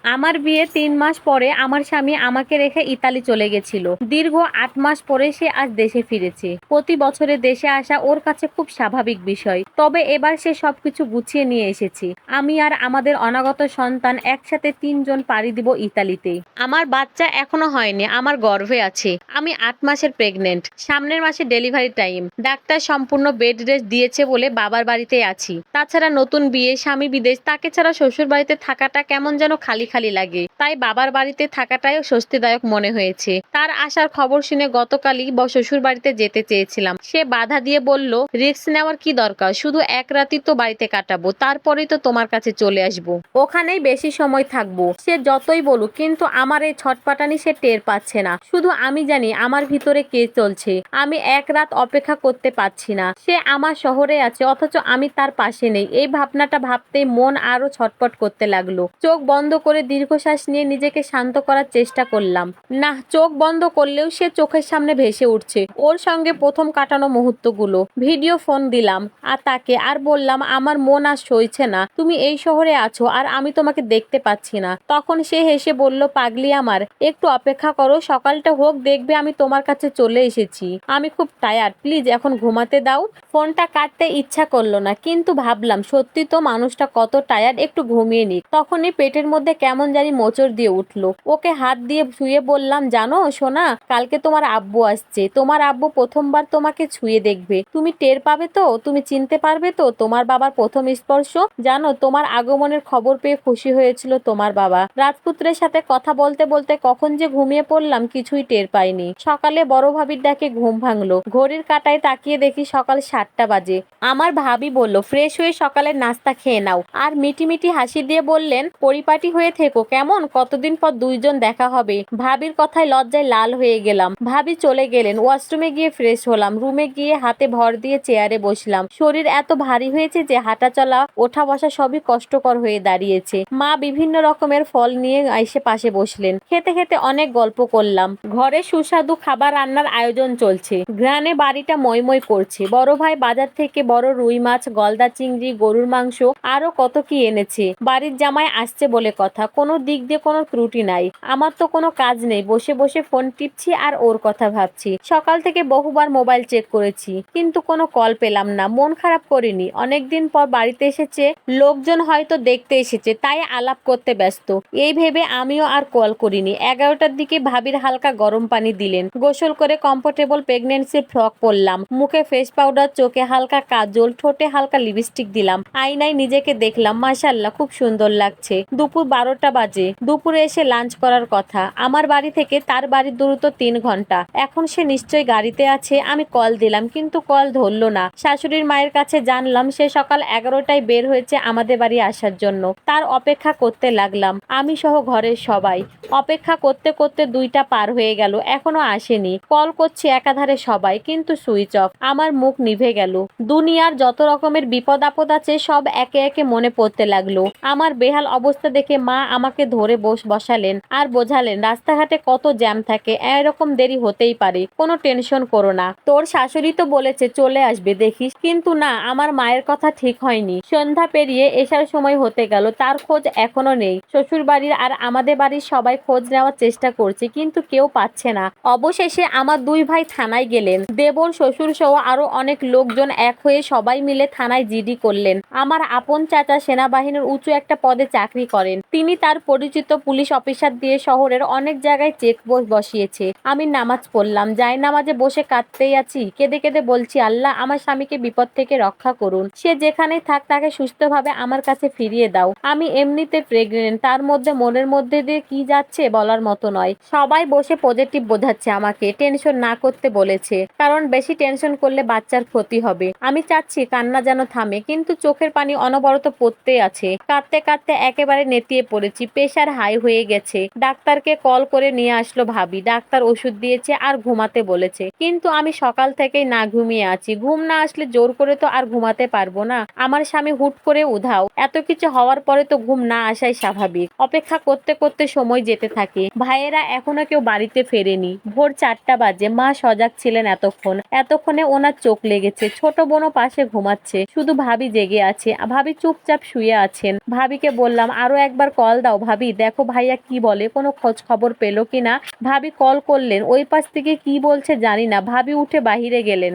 আমার বিয়ে ৩ মাস পরে আমার স্বামী আমাকে রেখে ইতালি চলে গেছিল। দীর্ঘ ৮ মাস পরে সে আজ দেশে ফিরেছে। প্রতি বছরে দেশে আসা ওর কাছে খুব স্বাভাবিক বিষয়, তবে এবার সে সবকিছু গুছিয়ে নিয়ে এসেছে। আমি আর আমাদের অনাগত সন্তান একসাথে ৩ জন পাড়ি দিব ইতালিতে। আমার বাচ্চা এখনো হয়নি, আমার গর্ভে আছে। আমি ৮ মাসের প্রেগনেন্ট, সামনের মাসে ডেলিভারি টাইম। ডাক্তার সম্পূর্ণ বেড রেস্ট দিয়েছে বলে বাবার বাড়িতে আছি। তাছাড়া নতুন বিয়ে, স্বামী বিদেশ, তাকে ছাড়া শ্বশুর বাড়িতে থাকাটা কেমন যেন খালি খালি লাগে। তাই বাবার বাড়িতে থাকাটাই স্বস্তিদায়ক মনে হয়েছে। তার আসার খবর শুনে গতকালই শ্বশুর বাড়িতে যেতে চেয়েছিলাম, সে বাধা দিয়ে বলল, রিস্ক নেওয়ার কি দরকার, শুধু এক রাতই তো বাড়িতে কাটাবো, তারপরেই তো তোমার কাছে চলে আসবো, ওখানেই বেশি সময় থাকবো। সে যতই বলুক, কিন্তু আমার এই ছটপাটানি সে টের পাচ্ছে না। শুধু আমি জানি আমার ভিতরে কে চলছে। আমি এক রাত অপেক্ষা করতে পারছি না। সে আমার শহরে আছে, অথচ আমি তার পাশে নেই। এই ভাবনাটা ভাবতেই মন আরো ছটপট করতে লাগলো। চোখ বন্ধ করে দীর্ঘশ্বাস নিয়ে নিজেকে শান্ত করার চেষ্টা করলাম। না, চোখ বন্ধ করলেও সে চোখের সামনে ভেসে উঠছে ওর সঙ্গে প্রথম কাটানো মুহূর্তগুলো। ভিডিও ফোন দিলাম আর তাকে, আর বললাম, আমার মন আর সইছে না, তুমি এই শহরে আছো আর আমি তোমাকে দেখতে পাচ্ছি না। তখন সে হেসে বলল, পাগলি আমার, একটু অপেক্ষা করো, সকালটা হোক, দেখবে আমি তোমার কাছে চলে এসেছি। আমি খুব টায়ার্ড, প্লিজ এখন ঘুমাতে দাও। ফোনটা কাটতে ইচ্ছা করলো না, কিন্তু ভাবলাম সত্যি তো, মানুষটা কত টায়ার্ড, একটু ঘুমিয়ে নিক। তখনই পেটের মধ্যে কেমন জানি মোচড় দিয়ে উঠলো। ওকে হাত দিয়ে ছুঁয়ে বললাম, জানো সোনা, কালকে তোমার আব্বু আসছে। তোমার আব্বু প্রথমবার তোমাকে ছুঁয়ে দেখবে, তুমি টের পাবে তো, তুমি চিনতে পারবে তো তোমার বাবার প্রথম স্পর্শ। জানো, তোমার আগমনের খবর পেয়ে খুশি হয়েছিল তোমার বাবা। রাজপুত্রের সাথে কথা বলতে বলতে কখন যে ঘুমিয়ে পড়লাম কিছুই টের পাইনি। সকালে বড় ভাবির ডাকে ঘুম ভাঙলো। ঘড়ির কাঁটায় তাকিয়ে দেখি সকাল 7টা বাজে। আমার ভাবি বলল, ফ্রেশ হয়ে সকালের নাস্তা খেয়ে নাও, আর মিটি মিটি হাসি দিয়ে বললেন, পরিপাটি হয়ে থেকো কেমন, কতদিন পর 2 জন দেখা হবে। ভাবির কথায় লজ্জায় লাল হয়ে গেলাম। ভাবি চলে গেলেন। ওয়াশরুমে গিয়ে ফ্রেশ হলাম। রুমে গিয়ে হাতে ভর দিয়ে চেয়ারে বসলাম। শরীর এত ভারী হয়েছে যে হাঁটা চলা, ওঠা বসা সবই কষ্টকর হয়ে দাঁড়িয়েছে। মা বিভিন্ন রকমের ফল নিয়ে এসে পাশে বসলেন। খেতে খেতে অনেক গল্প করলাম। ঘরে সুস্বাদু খাবার রান্নার আয়োজন চলছে। ঘ্রাণে বাড়িটা ময়ময় করছে। বড় ভাই বাজার থেকে বড় রুই মাছ, গলদা চিংড়ি, গরুর মাংস, আরো কত কি এনেছে। বাড়ির জামাই আসছে বলে কথা, কোনো দিক দিয়ে কোনো ত্রুটি নাই। আমার তো কোনো কাজ নেই, বসে বসে ফোন টিপছি আর ওর কথা ভাবছি। সকাল থেকে বহুবার মোবাইল চেক করেছি, কিন্তু কোনো কল পেলাম না। মন খারাপ করিনি, অনেকদিন পর বাড়িতে এসেছে, লোকজন হয়তো দেখতে এসেছে, তাই আলাপ করতে ব্যস্ত, এই ভেবে আমিও আর কল করিনি। 11টার দিকে ভাবির হালকা গরম পানি দিলেন। গোসল করে কমফোর্টেবল প্রেগনেন্সির ফ্রক পরলাম। মুখে ফেস পাউডার, চোখে হালকা কাজল, ঠোঁটে হালকা লিপস্টিক দিলাম। আয়নায় নিজেকে দেখলাম, মাশাআল্লাহ খুব সুন্দর লাগছে। দুপুর 12টা বাজে। দুপুরে এসে লাঞ্চ করার কথা। আমার বাড়ি থেকে তার বাড়ির দূরত্ব 3 ঘন্টা। এখন সে নিশ্চয়ই গাড়িতে আছে। আমি কল দিলাম, কিন্তু কল ধরলো না। শাশুড়ির মায়ের কাছে জানলাম সে সকাল 11টায় বের হয়েছে আমাদের বাড়ি আসার জন্য। তার অপেক্ষা করতে লাগলাম, আমি সহ ঘরের সবাই। অপেক্ষা করতে করতে 2টা পার হয়ে গেল, এখনো আসেনি। কল করছি একাধারে সবাই, কিন্তু সুইচ অফ। আমার মুখ নিভে গেল। দুনিয়ার যত রকমের বিপদ আপদ আছে সব একে একে মনে পড়তে লাগলো। আমার বেহাল অবস্থা দেখে মা আমাকে ধরে বসালেন আর বোঝালেন, রাস্তাঘাটে কত জ্যাম থাকে, এরকম দেরি হতেই পারে, কোনো টেনশন করো না। তোর শাশুড়ি তো বলেছে চলে আসবে দেখিস। কিন্তু না, আমার মায়ের কথা ঠিক হয়নি। সন্ধ্যা পেরিয়ে এসার সময় হতে গেল, তার খোঁজ এখনো নেই। শ্বশুর বাড়ির আর আমাদের বাড়ির সবাই খোঁজ নেওয়ার চেষ্টা করছে, কিন্তু কেউ পাচ্ছে না। অবশেষে আমার 2 ভাই থানায় গেলেন। দেবর, শ্বশুর সহ আরো অনেক লোকজন এক হয়ে সবাই মিলে থানায় জিডি করলেন। আমার আপন চাচা সেনাবাহিনীর উঁচু একটা পদে চাকরি করেন। তিনি তার পরিচিত পুলিশ অফিসার দিয়ে শহরের অনেক জায়গায় চেক বসিয়েছে। আমি নামাজ পড়লাম, যাই নামাজে বসে কাঁদতেই আছি। কেঁদে কেঁদে বলছি, আল্লাহ আমার স্বামীকে বিপদ থেকে রক্ষা করুন। সে যেখানেই থাক, তাকে সুস্থভাবে আমার কাছে ফিরিয়ে দাও। আমি এমনিতে প্রেগনেন্ট, তার মধ্যে মনের মধ্যে দিয়ে কি যাচ্ছে বলার মতো নয়। সবাই বসে পজিটিভ বোঝাচ্ছে, আমাকে টেনশন না করতে বলেছে, কারণ বেশি টেনশন করলে বাচ্চার ক্ষতি হবে। আমি চাচ্ছি কান্না যেন থামে, কিন্তু চোখের পানি অনবরত পড়তে আছে। কাঁদতে কাঁদতে একেবারে নেতিয়ে পড়েছি। প্রেশার হাই হয়ে গেছে। ডাক্তারকে কল করে নিয়ে আসলো ভাবি। ডাক্তার ওষুধ দিয়েছে আর ঘুমাতে বলেছে, কিন্তু আমি সকাল থেকেই না ঘুমিয়ে আছি। ঘুম না আসলে জোর করে তো আর ঘুমাতে পারবো না। আমার স্বামী হুট করে উধাও। এত কিছু হওয়ার পরে তো ঘুম না আসাই স্বাভাবিক। অপেক্ষা করতে করতে সময় যেতে থাকে। ভাইয়েরা এখনো কেউ বাড়িতে ফেরেনি। ভোর 4টা বাজে। মা সজাগ ছিলেন এতক্ষণে ওনার চোখ লেগেছে। ছোট বোনও পাশে ঘুমাচ্ছে, শুধু ভাবি জেগে আছে। ভাবি চুপচাপ শুয়ে আছেন। ভাবিকে বললাম, আরো একবার কল কল দাও ভাবি, দেখো ভাইয়া কি বলে, কোনো খোঁজ খবর পেলো কিনা। ভাবি কল করলেন, ওই পাশ থেকে কি বলছে জানি না। ভাবি উঠে বাহিরে গেলেন।